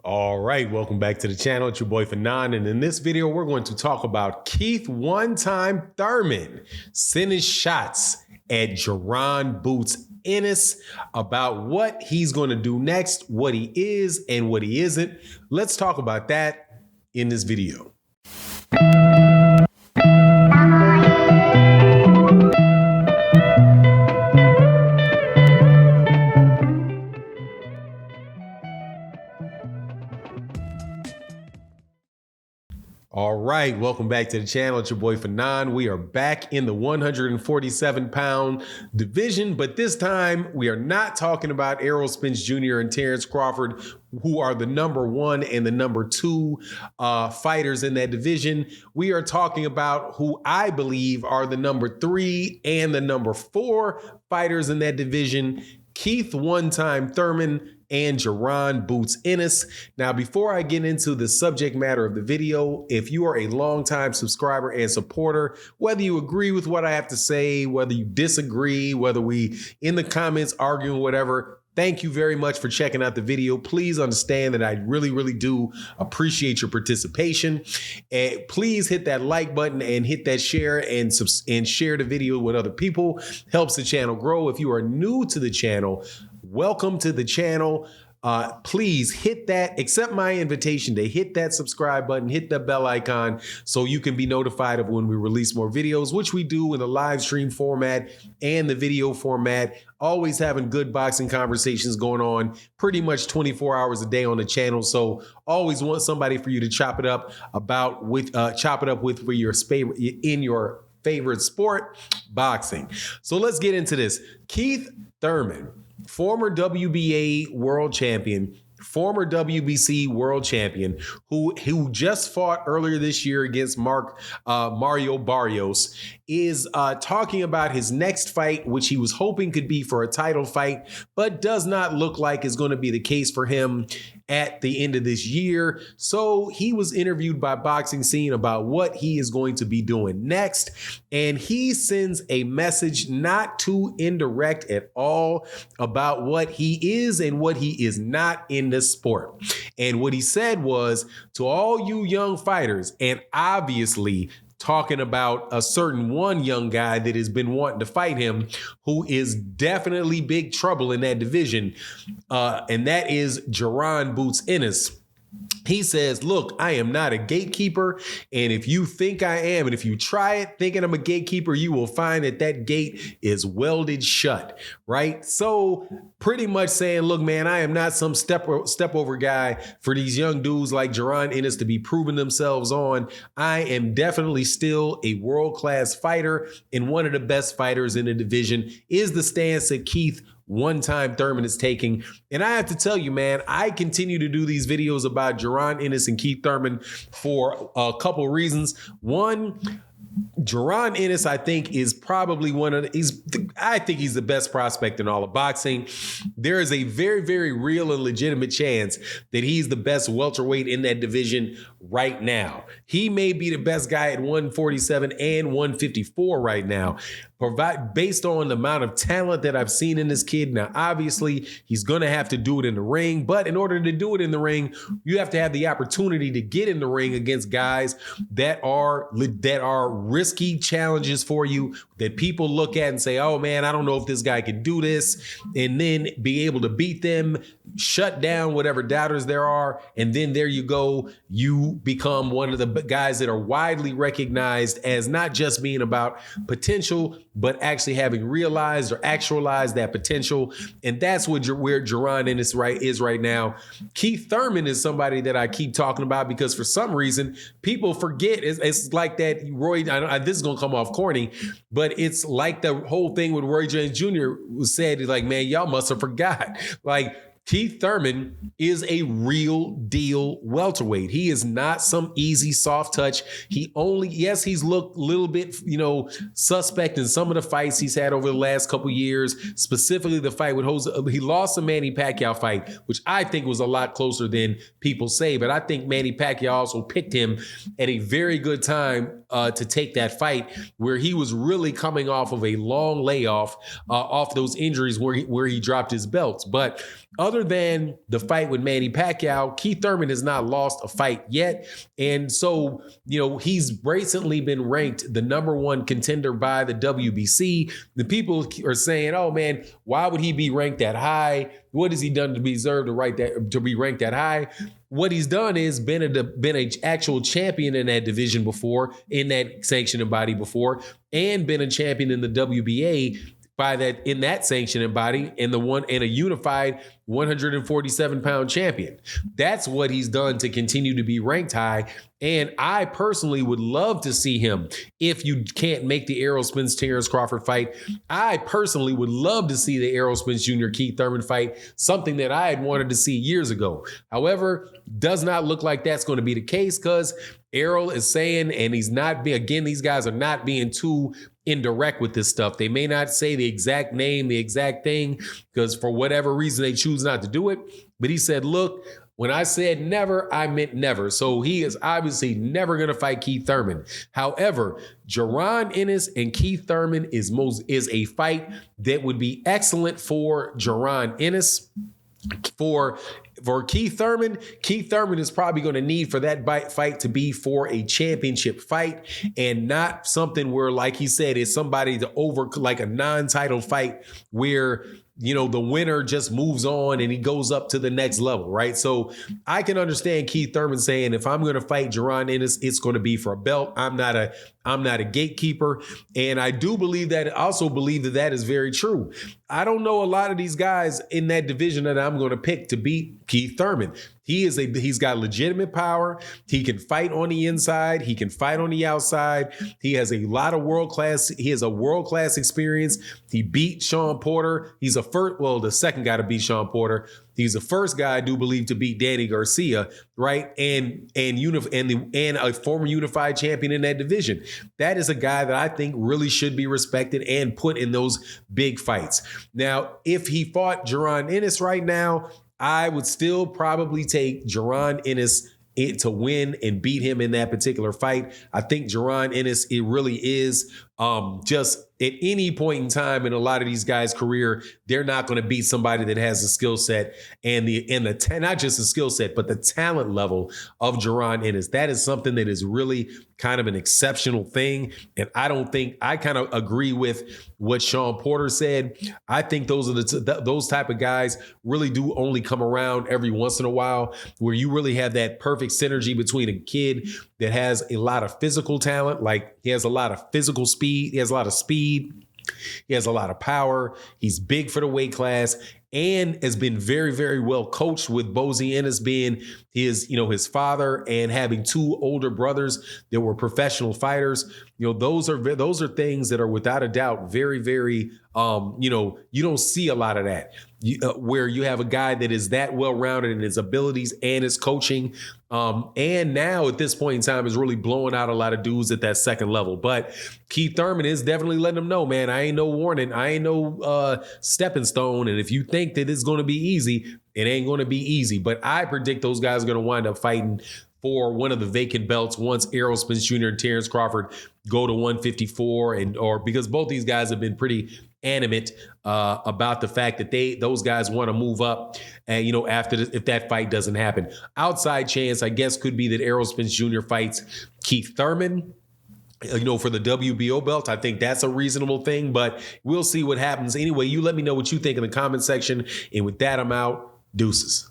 All right, welcome back to the channel. It's your boy Fanon, and in this video, we're going to talk about Keith one-time Thurman sending shots at Jaron Ennis about what he's going to do next, what he is and what he isn't. Let's talk about that in this video. All right, welcome back to the channel. It's your boy Fanon. We are back in the 147-pound division, but this time we are not talking about Errol Spence Jr. and Terrence Crawford, who are the number 1 and the number 2 fighters in that division. We are talking about who I believe are the number 3 and the number 4 fighters in that division: Keith one-time Thurman and Jaron Ennis. Now, before I get into the subject matter of the video, if you are a longtime subscriber and supporter, whether you agree with what I have to say, whether you disagree, whether we in the comments arguing, whatever, thank you very much for checking out the video. Please understand that I really do appreciate your participation. And please hit that like button and hit that share and share the video with other people. Helps the channel grow. If you are new to the channel, welcome to the channel. Please hit that, accept my invitation to hit that subscribe button, hit the bell icon so you can be notified of when we release more videos, which we do in the live stream format and the video format. Always having good boxing conversations going on pretty much 24 hours a day on the channel. So always want somebody for you to chop it up with for your in your favorite sport, boxing. So let's get into this. Keith Thurman, former WBA world champion, former WBC world champion, who just fought earlier this year against Mario Barrios, is talking about his next fight, which he was hoping could be for a title fight, but does not look like is going to be the case for him at the end of this year. So he was interviewed by Boxing Scene about what he is going to be doing next. And he sends a message not too indirect at all about what he is and what he is not in the sport. And what he said was, to all you young fighters, and obviously talking about a certain one young guy that has been wanting to fight him, who is definitely big trouble in that division, and that is Jaron Ennis. He says, look, I am not a gatekeeper, and if you think I am, and if you try it thinking I'm a gatekeeper, you will find that that gate is welded shut, right? So pretty much saying, look, man, I am not some step over guy for these young dudes like Jaron Ennis to be proving themselves on. I am definitely still a world-class fighter, and one of the best fighters in the division is the stance that Keith one-time Thurman is taking. And I have to tell you, man, I continue to do these videos about Jaron Ennis and Keith Thurman for a couple of reasons. One, Jaron Ennis, I think, is probably I think he's the best prospect in all of boxing. There is a very real and legitimate chance that he's the best welterweight in that division right now. He may be the best guy at 147 and 154 right now, based on the amount of talent that I've seen in this kid. Now, obviously, he's going to have to do it in the ring, but in order to do it in the ring, you have to have the opportunity to get in the ring against guys that are risky challenges for you, that people look at and say, oh man, I don't know if this guy can do this, and then be able to beat them, shut down whatever doubters there are, and then there you go, you become one of the guys that are widely recognized as not just being about potential, but actually having realized or actualized that potential. And that's where Jaron Ennis is right now. Keith Thurman is somebody that I keep talking about because for some reason people forget. It's like that Roy, this is going to come off corny, but it's like the whole thing with Roy Jones Jr. was said, like, man, y'all must have forgot. Like, Keith Thurman is a real deal welterweight. He is not some easy soft touch. Yes, he's looked a little bit, suspect in some of the fights he's had over the last couple years, specifically the fight with Jose. He lost the Manny Pacquiao fight, which I think was a lot closer than people say, but I think Manny Pacquiao also picked him at a very good time to take that fight, where he was really coming off of a long layoff off those injuries where he dropped his belts. But other than the fight with Manny Pacquiao, Keith Thurman has not lost a fight yet. And so, he's recently been ranked the number one contender by the WBC. The people are saying, oh man, why would he be ranked that high? What has he done to deserve to be ranked that high? What he's done is been an actual champion in that division before, in that sanctioning body before, and been a champion in the WBA in that sanctioning body, and a unified 147-pound champion. That's what he's done to continue to be ranked high. And I personally would love to see him, if you can't make the Errol Spence Terrence Crawford fight, I personally would love to see the Errol Spence Jr. Keith Thurman fight, something that I had wanted to see years ago. However, does not look like that's going to be the case, because Errol is saying, and he's not being, again, these guys are not being too indirect with this stuff. They may not say the exact name, the exact thing, because for whatever reason they choose not to do it. But he said, look, when I said never, I meant never. So he is obviously never going to fight Keith Thurman. However, Jaron Ennis and Keith Thurman is a fight that would be excellent for Jaron Ennis. For Keith Thurman is probably going to need for that fight to be for a championship fight, and not something where, like he said, it's somebody to like a non-title fight where, the winner just moves on and he goes up to the next level, right? So I can understand Keith Thurman saying, if I'm going to fight Jaron Ennis, it's going to be for a belt. I'm not a gatekeeper. And I do believe that, also believe that that is very true. I don't know a lot of these guys in that division that I'm going to pick to beat Keith Thurman. He's got legitimate power. He can fight on the inside. He can fight on the outside. He has a lot of he has a world-class experience. He beat Sean Porter. He's the second guy to beat Sean Porter. He's the first guy, I do believe, to beat Danny Garcia, right? And a former unified champion in that division. That is a guy that I think really should be respected and put in those big fights. Now, if he fought Jaron Ennis right now, I would still probably take Jaron Ennis to win and beat him in that particular fight. I think Jaron Ennis, it really is just at any point in time in a lot of these guys' career, they're not going to beat somebody that has the skill set and not just the skill set, but the talent level of Jaron Ennis. That is something that is really kind of an exceptional thing. And I kind of agree with what Sean Porter said. I think those are those type of guys really do only come around every once in a while, where you really have that perfect synergy between a kid that has a lot of physical talent, like he has a lot of physical speed, he has a lot of speed, he has a lot of power, he's big for the weight class, and has been very, very well coached, with Bozy Ennis being his father and having two older brothers that were professional fighters. Those are things that are without a doubt very, very, you don't see a lot of that, where you have a guy that is that well-rounded in his abilities and his coaching. And now at this point in time is really blowing out a lot of dudes at that second level. But Keith Thurman is definitely letting them know, man, I ain't no warning. I ain't no stepping stone. And if you think that it's going to be easy, it ain't going to be easy. But I predict those guys are going to wind up fighting for one of the vacant belts once Errol Spence Jr. and Terrence Crawford go to 154, or because both these guys have been pretty animate about the fact that those guys want to move up, and if that fight doesn't happen. Outside chance, I guess, could be that Errol Spence Jr. fights Keith Thurman, for the WBO belt. I think that's a reasonable thing, but we'll see what happens. Anyway, you let me know what you think in the comment section. And with that, I'm out. Deuces.